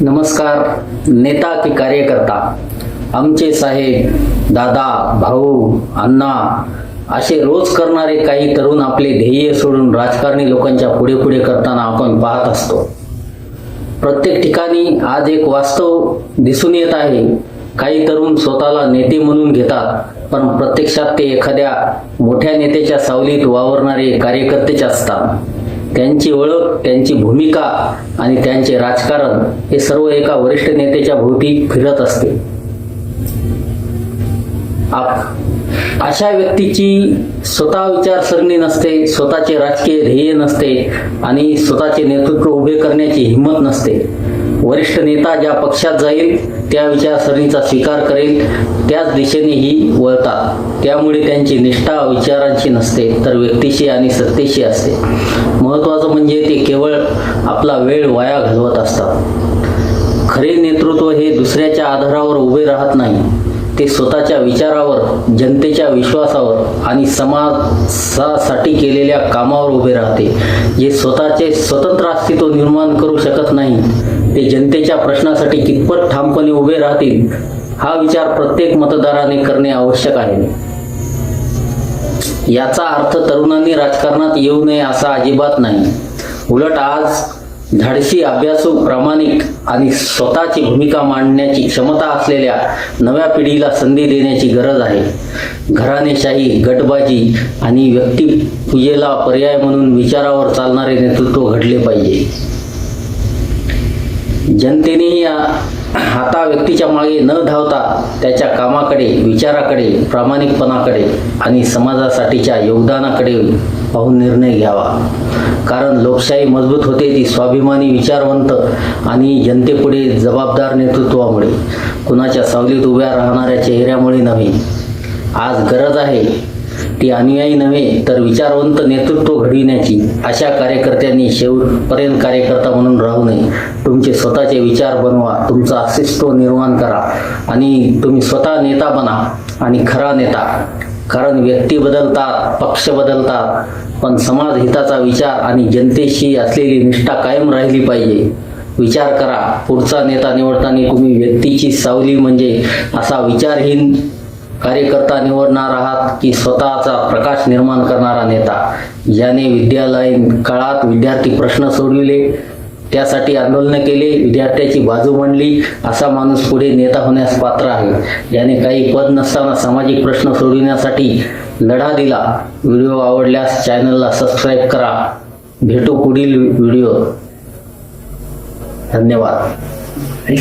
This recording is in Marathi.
नमस्कार. नेता की कार्यकर्ता, आमचे साहेब, दादा, भाऊ, अण्णा असे रोज करणारे काही तरुण आपले ध्येय सोडून राजकारणी लोकांच्या पुढे पुढे करताना आपण पाहत असतो. प्रत्येक ठिकाणी आज एक वास्तव दिसून येत आहे. काही तरुण स्वतःला नेते म्हणून घेतात, पण प्रत्यक्षात ते एखाद्या मोठ्या नेत्याच्या सावलीत वावरणारे कार्यकर्तेच असतात. त्यांची ओळख, त्यांची भूमिका आणि त्यांचे राजकारण हे सर्व एका वरिष्ठ नेत्याच्या भोवती फिरत असते. अशा व्यक्तीची स्वतः विचारसरणी नसते, स्वतःचे राजकीय ध्येय नसते आणि स्वतःचे नेतृत्व उभे करण्याची हिंमत नसते. वरिष्ठ नेता ज्या पक्षात जाईल त्या विचारसरणीचा स्वीकार करेल, त्याच दिशेनेही वळतात. त्यामुळे त्यांची निष्ठा विचारांची नसते, तर व्यक्तीशी आणि सत्तेशी असते. महत्त्वाचं म्हणजे ते केवळ आपला वेळ वाया घालवत असतात. खरे नेतृत्व हे दुसऱ्याच्या आधारावर उभे राहत नाही, ते स्वतःच्या विचारावर, जनतेच्या विश्वासावर आणि समाजासाठी केलेल्या कामावर उभे राहते. जे स्वतःचे स्वतंत्र अस्तित्व निर्माण करू शकत नाही, ते जनतेच्या प्रश्नासाठी कितपत ठामपणे उभे राहतील, हा विचार प्रत्येक मतदाराने करणे आवश्यक आहे. याचा अर्थ तरुणांनी राजकारणात येऊ नये असा अजिबात नाही. उलट आज धाडसी, अभ्यासू, प्रामाणिक आणि स्वतःची भूमिका मांडण्याची क्षमता असलेल्या नव्या पिढीला संधी देण्याची गरज आहे. घराणेशाही, गटबाजी आणि व्यक्तिपूजेला पर्याय म्हणून विचारावर चालणारे नेतृत्व घडले पाहिजे. जनतेने आता व्यक्तीच्या मागे न धावता त्याच्या कामाकडे, विचाराकडे, प्रामाणिकपणाकडे आणि समाजासाठीच्या योगदानाकडे पाहून निर्णय घ्यावा. कारण लोकशाही मजबूत होते ती स्वाभिमानी, विचारवंत आणि जनतेपुढे जबाबदार नेतृत्वामुळे, कुणाच्या सावलीत उभ्या राहणाऱ्या चेहऱ्यामुळे नव्हे. आज गरज आहे ती अनुयायी नव्हे, तर विचारवंत नेतृत्व घडविण्याची. अशा कार्यकर्त्यांनी शेवटपर्यंत कार्यकर्ता म्हणून राहू नये. तुमचे स्वतःचे विचार बनवा, तुमचा अस्तित्व निर्माण करा आणि तुम्ही स्वतः नेता बना, आणि खरा नेता. कारण व्यक्ती बदलतात, पक्ष बदलतात, पण समाज हिताचा विचार आणि जनतेशी असलेली निष्ठा कायम राहिली पाहिजे. विचार करा, पुढचा नेता निवडताना तुम्ही व्यक्तीची सावली म्हणजे असा विचारहीन कार्यकर्ता निवडणार आहात की स्वतःचा प्रकाश निर्माण करणारा नेता, ज्याने विद्यालयीन काळात विद्यार्थी प्रश्न सोडविले, त्यासाठी आंदोलन केले, विद्यार्थ्याची बाजू मांडली, असा माणूस पुढे नेता होण्यास पात्र आहे. याने काही पद नसताना सामाजिक प्रश्न सोडविण्यासाठी लढा दिला. व्हिडिओ आवडल्यास चॅनलला सबस्क्राईब करा. भेटू पुढील व्हिडिओ. धन्यवाद.